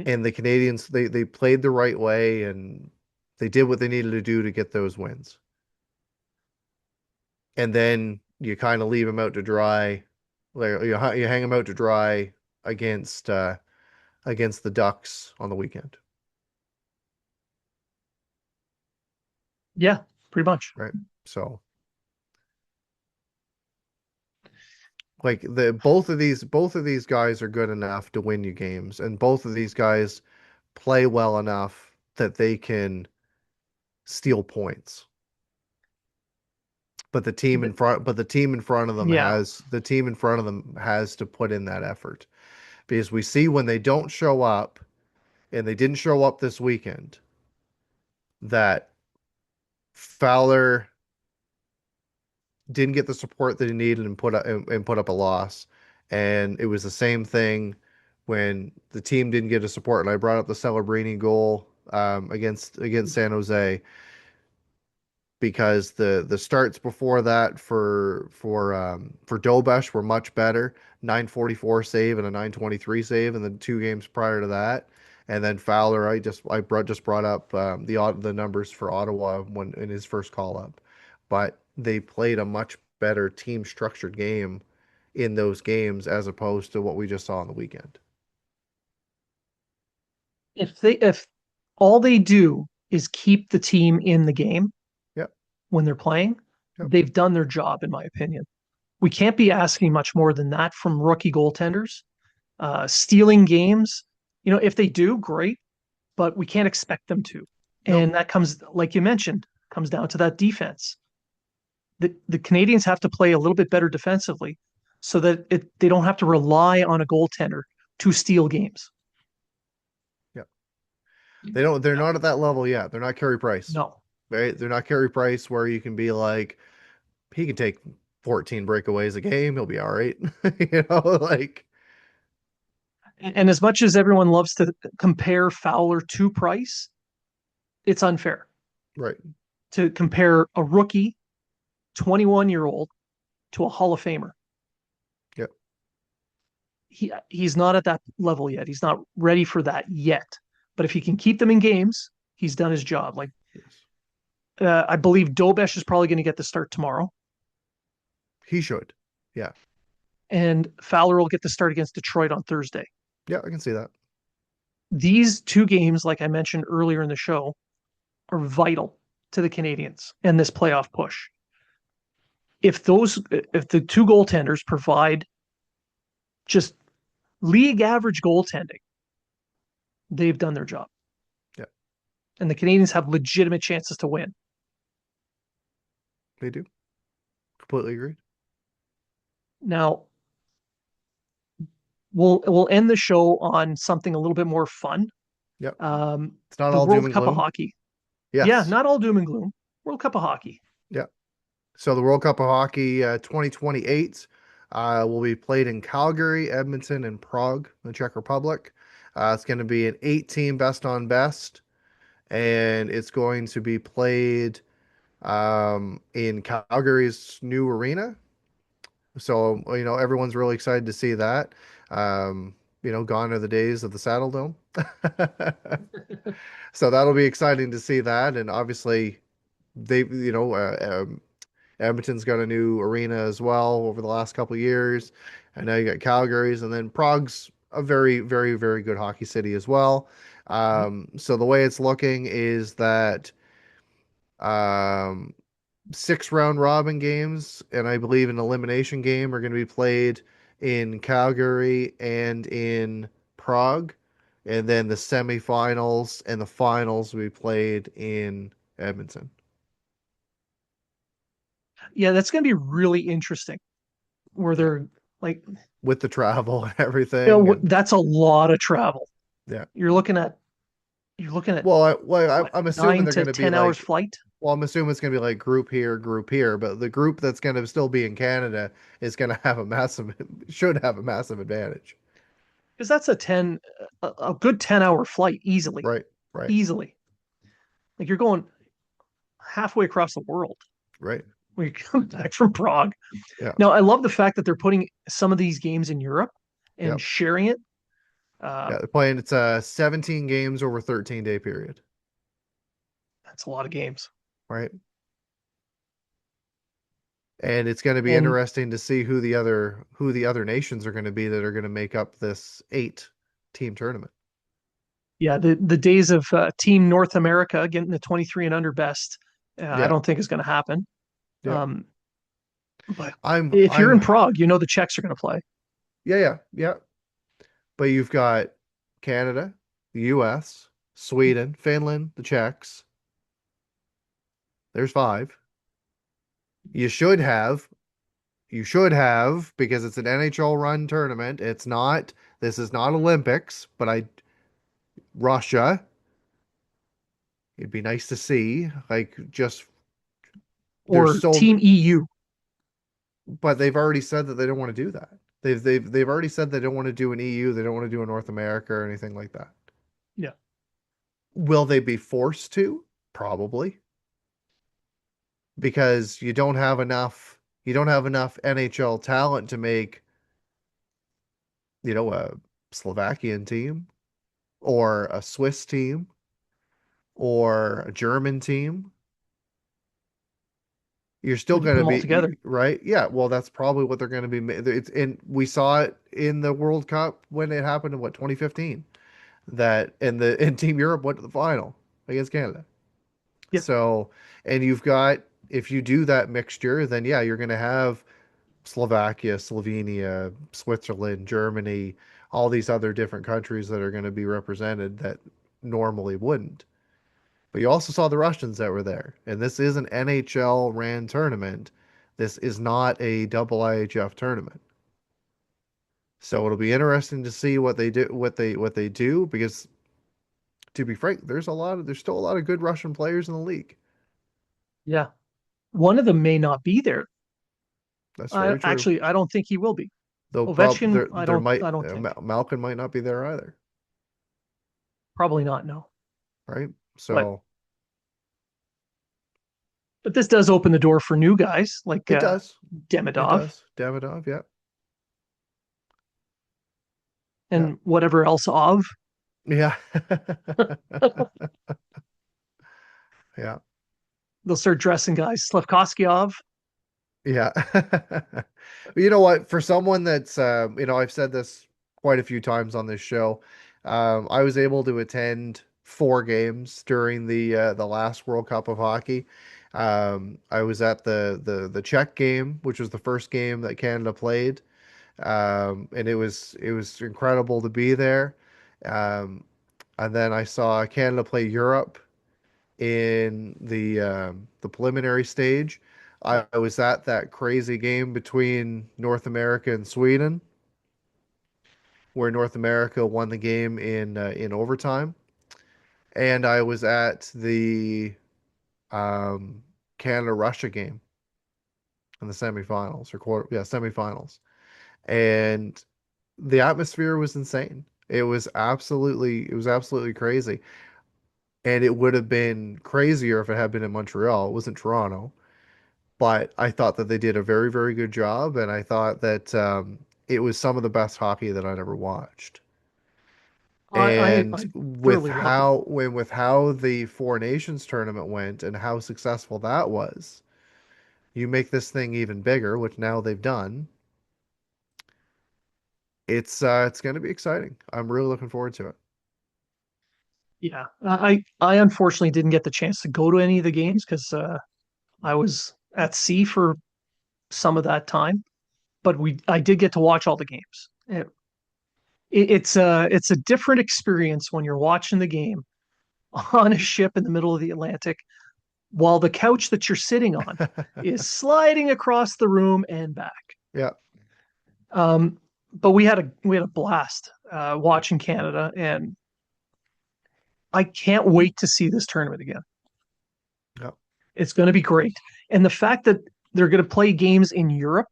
And the Canadiens, they played the right way and they did what they needed to do to get those wins. And then you kind of leave them out to dry. Like you hang them out to dry against against the Ducks on the weekend, Yeah, pretty much. right? So like the both of these guys are good enough to win you games, and both of these guys play well enough that they can steal points. But the team in front of them Yeah. has to put in that effort because we see when they don't show up, and they didn't show up this weekend, that Fowler didn't get the support that he needed and put up a loss. And it was the same thing when the team didn't get a support. And I brought up the Celebrini goal against San Jose because the starts before that for Dobesh were much better. 944 save and a 923 save in the 2 games prior to that. And then Fowler, just brought up the numbers for Ottawa when in his first call up, but they played a much better team structured game in those games as opposed to what we just saw on the weekend. If all they do is keep the team in the game Yep, when they're playing, yep, they've done their job, in my opinion. We can't be asking much more than that from rookie goaltenders. Stealing games, if they do, great, but we can't expect them to. nope, And that comes, like you mentioned, comes down to that defense. The Canadians have to play a little bit better defensively so that they don't have to rely on a goaltender to steal games. yep. They're not at that level yet. They're not Carey Price, No. right? They're not Carey Price where you can be like, he can take 14 breakaways a game. He'll be all right. Like, And as much as everyone loves to compare Fowler to Price, it's unfair right. to compare a rookie 21-year-old to a Hall of Famer. Yep. He's not at that level yet. He's not ready for that yet. But if he can keep them in games, he's done his job. Like Yes. I believe Dobesh is probably going to get the start tomorrow, He should. Yeah. and Fowler will get the start against Detroit on Thursday. Yeah, I can see that. These two games, like I mentioned earlier in the show, are vital to the Canadiens and this playoff push. If the two goaltenders provide just league average goaltending, they've done their job. Yeah, And the Canadiens have legitimate chances to win. they do. Completely agreed. Now, we'll end the show on something a little bit more fun. Yep. It's not The all doom World and Cup of gloom. Hockey. Yeah, Yes. not all doom and gloom. World Cup of Hockey. Yeah. So the World Cup of Hockey 2028 will be played in Calgary, Edmonton, and Prague, the Czech Republic. It's going to be an 8-team best on best, and it's going to be played in Calgary's new arena. So, everyone's really excited to see that. Gone are the days of the Saddle Dome. So that'll be exciting to see that. And obviously, they, Edmonton's got a new arena as well over the last couple of years. And now you got Calgary's, and then Prague's a very, very, very good hockey city as well. So the way it's looking is that um, 6 round robin games, and I believe an elimination game are going to be played in Calgary and in Prague. And then the semifinals and the finals will be played in Edmonton. Yeah, that's going to be really interesting. Where Yeah. they're like, With the travel and everything. And that's a lot of travel. yeah. You're looking at you're looking at what, I'm assuming nine they're to going to be 10 hours like, flight? well, I'm assuming it's going to be like group here, but the group that's going to still be in Canada is going to have should have a massive advantage. Because that's a good 10-hour flight easily. Right, right. Easily. Like you're going halfway across the world Right. when you come back from Prague. Yeah. Now, I love the fact that they're putting some of these games in Europe and Yep. sharing it. Yeah. They're playing. It's a 17 games over 13-day period. That's a lot of games. Right. And it's going to be And interesting to see who the other nations are going to be that are going to make up this 8 team tournament. yeah, the days of Team North America getting the 23 and under best, I Yeah. don't think is going to happen. Yep. Um, but I'm if you're in I'm Prague, you know the Czechs are going to play. yeah, yeah, yeah. But you've got Canada, the US, Sweden, Finland, the Czechs. There's 5. You should have because it's an NHL run tournament. This is not Olympics, but Russia, it'd be nice to see like just there's Or so Team EU. but they've already said that they don't want to do that. They've already said they don't want to do an EU, they don't want to do a North America or anything like that. Yeah. Will they be forced to? Probably, because you don't have enough NHL talent to make, a Slovakian team or a Swiss team or a German team. You're still When you going put to them all be together. right. Yeah, well, that's probably what they're going to be. It's and we saw it in the World Cup when it happened in 2015, that and Team Europe went to the final against Canada. Yeah. So, and you've got if you do that mixture, then yeah, you're going to have Slovakia, Slovenia, Switzerland, Germany, all these other different countries that are going to be represented that normally wouldn't. But you also saw the Russians that were there. And this is an NHL ran tournament. This is not a double IHF tournament. So it'll be interesting to see what they do because to be frank, there's still a lot of good Russian players in the league. Yeah. One of them may not be there. That's very true. Actually, I don't think he will be. Though prob Ovechkin, there I there don't. might I don't think. Malkin might not be there either, Probably not. No. right? But So this does open the door for new guys like it does. It Demidov does. Davidov, yeah. Yeah. and whatever else of. Yeah. Yeah. They'll start dressing guys. Slavkovskyov. Yeah. You know what? For someone that's, I've said this quite a few times on this show. I was able to attend 4 games during the last World Cup of hockey. I was at the Czech game, which was the first game that Canada played, and it was incredible to be there. Um, and then I saw Canada play Europe in the preliminary stage. I was at that crazy game between North America and Sweden, where North America won the game in overtime, and I was at the um, Canada Russia game in the semifinals or semifinals, and the atmosphere was insane. It was absolutely crazy, and it would have been crazier if it had been in Montreal. It wasn't Toronto. But I thought that they did a very, very good job, and I thought that it was some of the best hockey that I'd ever watched. I And with thoroughly loved it. how the Four Nations tournament went and how successful that was, you make this thing even bigger, which now they've done. It's going to be exciting. I'm really looking forward to it. Yeah, I unfortunately didn't get the chance to go to any of the games because I was at sea for some of that time. But I did get to watch all the games. It's a different experience when you're watching the game on a ship in the middle of the Atlantic while the couch that you're sitting on is sliding across the room and back. Yeah, But we had a blast watching Canada, and I can't wait to see this tournament again. yeah, It's going to be great, and the fact that they're going to play games in Europe,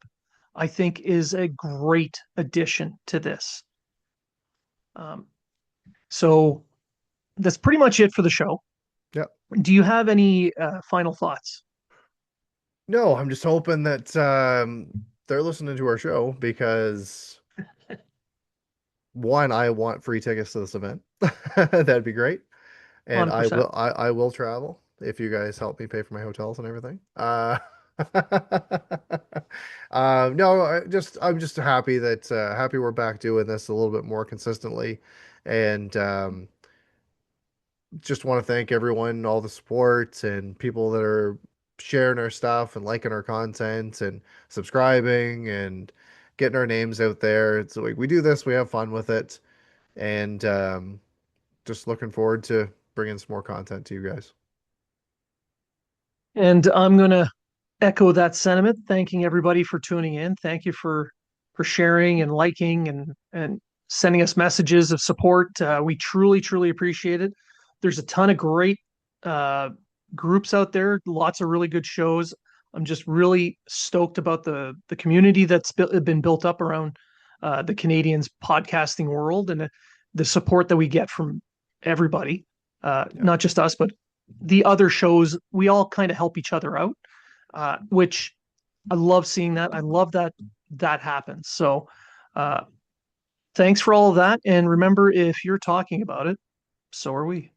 I think, is a great addition to this. Um, so that's pretty much it for the show. Yeah. Do you have any final thoughts? No, I'm just hoping that they're listening to our show because one, I want free tickets to this event. That'd be great. And 100%. I will travel if you guys help me pay for my hotels and everything. No, I'm just happy that happy we're back doing this a little bit more consistently, and just want to thank everyone, all the support and people that are sharing our stuff and liking our content and subscribing and getting our names out there. It's like we do this, we have fun with it, and just looking forward to bringing some more content to you guys. And I'm going to echo that sentiment, thanking everybody for tuning in. Thank you for sharing and liking and sending us messages of support. We truly, truly appreciate it. There's a ton of great uh, groups out there, lots of really good shows. I'm just really stoked about the community that's been built up around the Canadians podcasting world and the support that we get from everybody, Yeah. not just us, but the other shows. We all kind of help each other out, which I love seeing that. I love that that happens. So, uh, thanks for all of that. And remember, if you're talking about it, so are we.